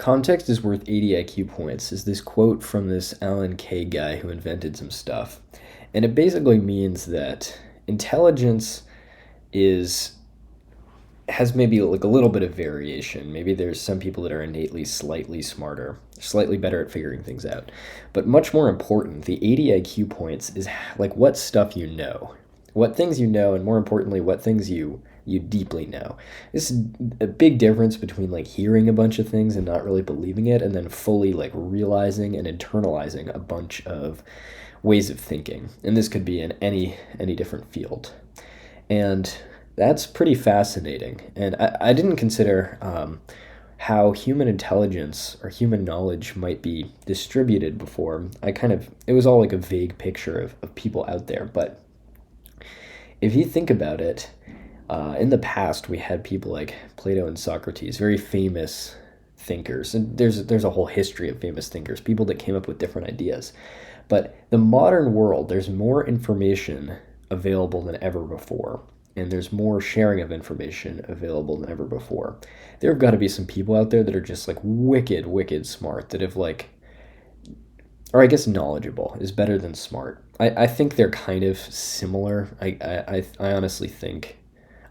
context is worth 80 IQ points is this quote from this Alan Kay guy who invented some stuff. And it basically means that intelligence is has maybe like a little bit of variation. Maybe there's some people that are innately slightly smarter, slightly better at figuring things out. But much more important, the 80 IQ points is like what stuff you know. What things you know, and more importantly, what things you deeply know. This is a big difference between like hearing a bunch of things and not really believing it, and then fully like realizing and internalizing a bunch of ways of thinking. And this could be in any different field. And that's pretty fascinating. And I didn't consider how human intelligence or human knowledge might be distributed before. It was all like a vague picture of people out there. But if you think about it, in the past, we had people like Plato and Socrates, very famous thinkers. And there's a whole history of famous thinkers, people that came up with different ideas. But the modern world, there's more information available than ever before. And there's more sharing of information available than ever before. There have got to be some people out there that are just like wicked smart, that have like, or I guess knowledgeable is better than smart. I think they're kind of similar. I honestly think,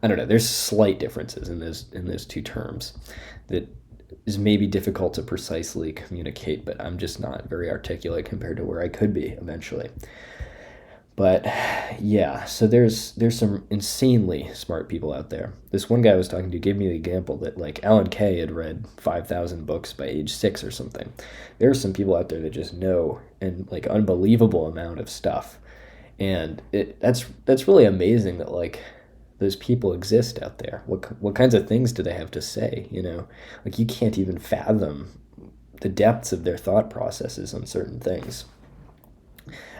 I don't know, there's slight differences in those two terms that is maybe difficult to precisely communicate, but I'm just not very articulate compared to where I could be eventually. But yeah, so there's some insanely smart people out there. This one guy I was talking to gave me the example that like Alan Kay had read 5,000 books by age 6 or something. There are some people out there that just know and like unbelievable amount of stuff. And that's really amazing that like those people exist out there. What kinds of things do they have to say, you know? Like you can't even fathom the depths of their thought processes on certain things.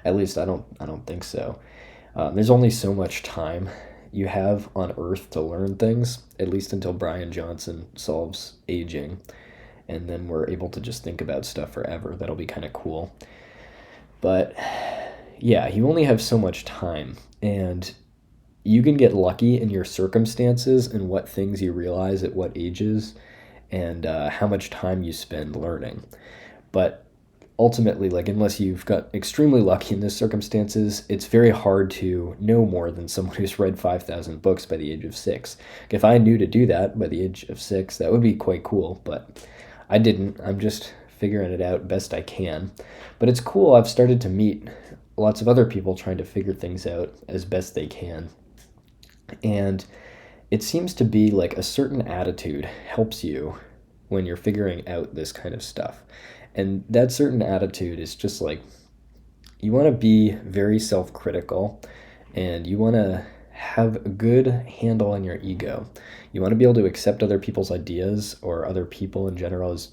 At least I don't think so. There's only so much time you have on Earth to learn things, at least until Brian Johnson solves aging, and then we're able to just think about stuff forever. That'll be kind of cool. But yeah, you only have so much time, and you can get lucky in your circumstances and what things you realize at what ages, and how much time you spend learning. But ultimately, like unless you've got extremely lucky in those circumstances, it's very hard to know more than someone who's read 5,000 books by the age of 6. If I knew to do that by the age of 6, that would be quite cool, but I didn't. I'm just figuring it out best I can. But it's cool. I've started to meet lots of other people trying to figure things out as best they can. And it seems to be like a certain attitude helps you when you're figuring out this kind of stuff. And that certain attitude is just like, you want to be very self-critical, and you want to have a good handle on your ego. You want to be able to accept other people's ideas, or other people in general, as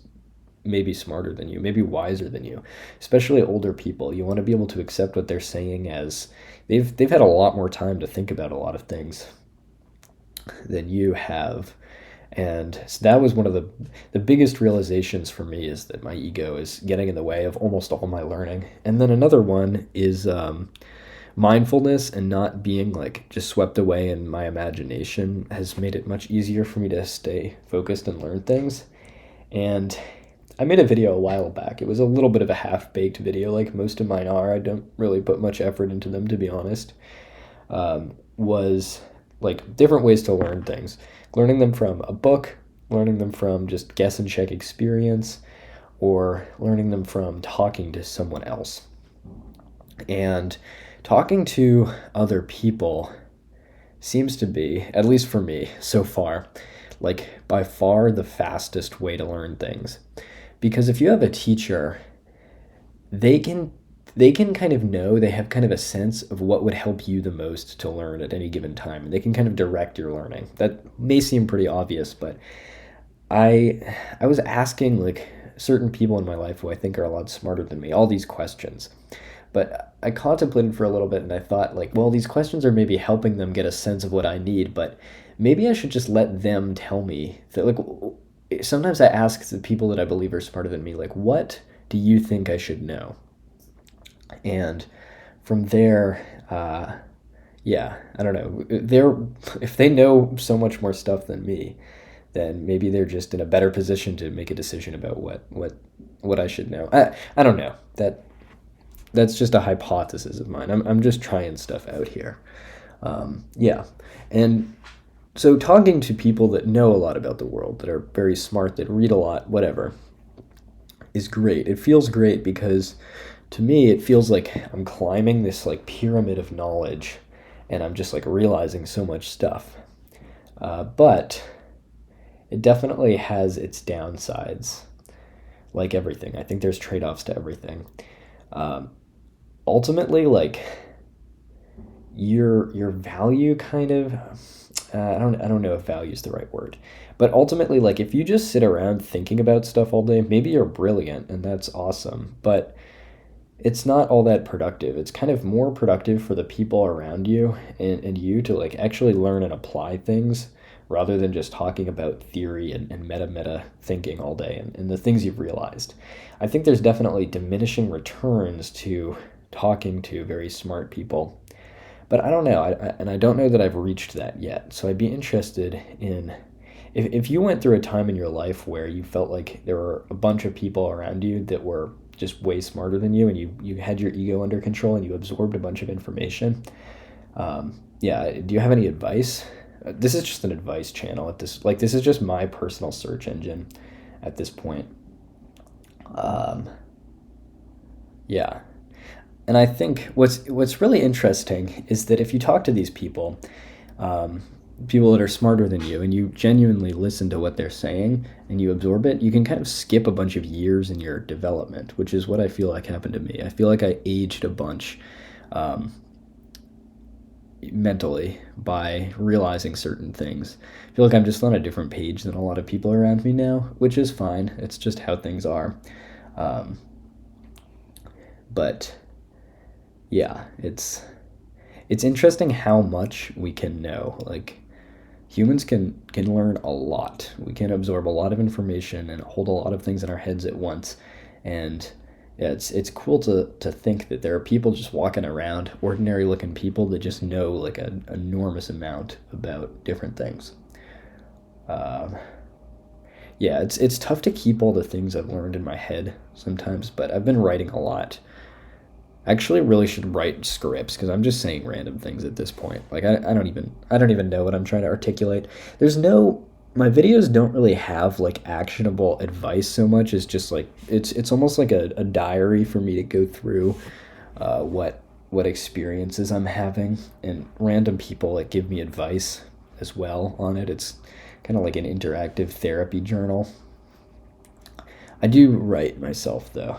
maybe smarter than you, maybe wiser than you, especially older people. You want to be able to accept what they're saying as they've had a lot more time to think about a lot of things than you have. And so that was one of the biggest realizations for me, is that my ego is getting in the way of almost all my learning. And then another one is mindfulness, and not being like just swept away in my imagination has made it much easier for me to stay focused and learn things. And I made a video a while back. It was a little bit of a half-baked video, like most of mine are. I don't really put much effort into them, to be honest. Was like different ways to learn things. Learning them from a book, learning them from just guess and check experience, or learning them from talking to someone else. And talking to other people seems to be, at least for me so far, like by far the fastest way to learn things. Because if you have a teacher, they can kind of know, they have kind of a sense of what would help you the most to learn at any given time. They can kind of direct your learning. That may seem pretty obvious, but I was asking like certain people in my life who I think are a lot smarter than me all these questions. But I contemplated for a little bit, and I thought like, well, these questions are maybe helping them get a sense of what I need, but maybe I should just let them tell me that. Like sometimes I ask the people that I believe are smarter than me, like, what do you think I should know? And from there, yeah, I don't know. If they know so much more stuff than me, then maybe they're just in a better position to make a decision about what I should know. I don't know. That's just a hypothesis of mine. I'm just trying stuff out here. Yeah. And so talking to people that know a lot about the world, that are very smart, that read a lot, whatever, is great. It feels great because to me it feels like I'm climbing this like pyramid of knowledge and I'm just like realizing so much stuff. But it definitely has its downsides, like everything. I think there's trade-offs to everything. Um, Ultimately, like your value kind of I don't know if value is the right word, but ultimately, like if you just sit around thinking about stuff all day, maybe you're brilliant and that's awesome, but it's not all that productive. It's kind of more productive for the people around you and you to like actually learn and apply things rather than just talking about theory and meta thinking all day and the things you've realized. I think there's definitely diminishing returns to talking to very smart people, but I don't know, and I don't know that I've reached that yet. So I'd be interested in if you went through a time in your life where you felt like there were a bunch of people around you that were just way smarter than you, and you had your ego under control and you absorbed a bunch of information. Yeah, do you have any advice? This is just an advice channel at this. Like this is just my personal search engine at this point. Um, yeah, and I think what's really interesting is that if you talk to these people, um, people that are smarter than you, and you genuinely listen to what they're saying and you absorb it, you can kind of skip a bunch of years in your development, which is what I feel like happened to me. I feel like I aged a bunch um, mentally by realizing certain things. I feel like I'm just on a different page than a lot of people around me now, which is fine. It's just how things are. Um, but yeah, it's interesting how much we can know. Like humans can learn a lot. We can absorb a lot of information and hold a lot of things in our heads at once. And yeah, it's cool to think that there are people just walking around, ordinary looking people that just know like an enormous amount about different things. Um, yeah, it's tough to keep all the things I've learned in my head sometimes, but I've been writing a lot. I actually really should write scripts because I'm just saying random things at this point. Like I don't even know what I'm trying to articulate. There's no My videos don't really have like actionable advice so much as just like it's almost like a diary for me to go through what experiences I'm having, and random people like give me advice as well on it. It's kind of like an interactive therapy journal. I do write myself though,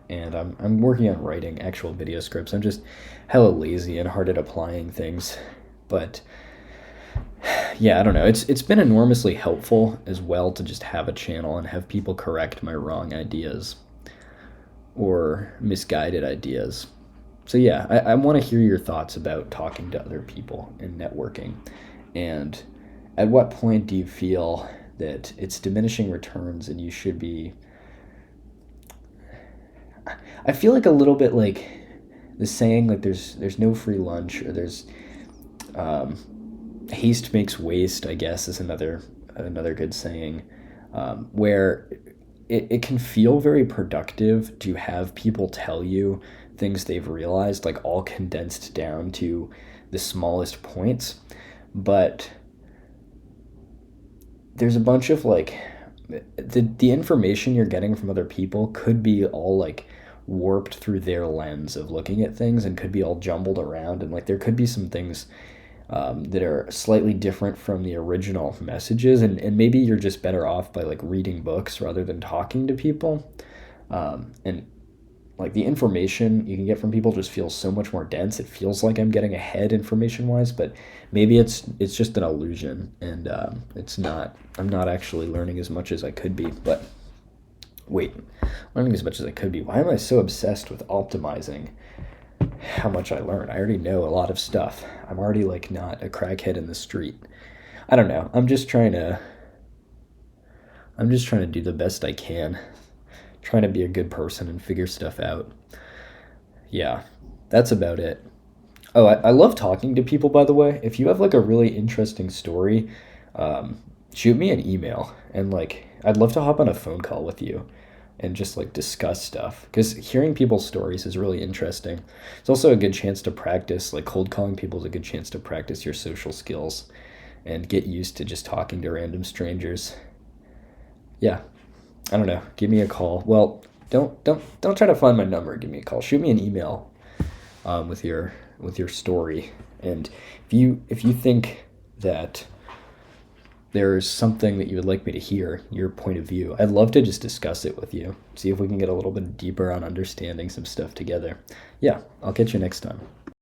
and I'm working on writing actual video scripts. I'm just hella lazy and hard at applying things, but yeah, I don't know. It's been enormously helpful as well to just have a channel and have people correct my wrong ideas or misguided ideas. So yeah, I want to hear your thoughts about talking to other people and networking, and at what point do you feel that it's diminishing returns and you should be. I feel like a little bit like the saying like there's no free lunch, or there's um, haste makes waste, I guess, is another good saying, where it can feel very productive to have people tell you things they've realized, like all condensed down to the smallest points. But there's a bunch of like the information you're getting from other people could be all like warped through their lens of looking at things, and could be all jumbled around, and like there could be some things that are slightly different from the original messages, and maybe you're just better off by like reading books rather than talking to people. And like the information you can get from people just feels so much more dense. It feels like I'm getting ahead information wise, but maybe it's just an illusion, and it's not. I'm not actually learning as much as I could be. But wait, learning as much as I could be. Why am I so obsessed with optimizing how much I learn? I already know a lot of stuff. I'm already like not a crackhead in the street. I don't know. I'm just trying to do the best I can. Trying to be a good person and figure stuff out. Yeah, that's about it. Oh, I love talking to people, by the way. If you have like a really interesting story, um, shoot me an email, and like I'd love to hop on a phone call with you and just like discuss stuff, because hearing people's stories is really interesting. It's also a good chance to practice, like cold calling people is a good chance to practice your social skills and get used to just talking to random strangers. Yeah, I don't know. Give me a call. Well, don't try to find my number. Give me a call. Shoot me an email with your story. And if you think that there's something that you would like me to hear, your point of view, I'd love to just discuss it with you. See if we can get a little bit deeper on understanding some stuff together. Yeah, I'll catch you next time.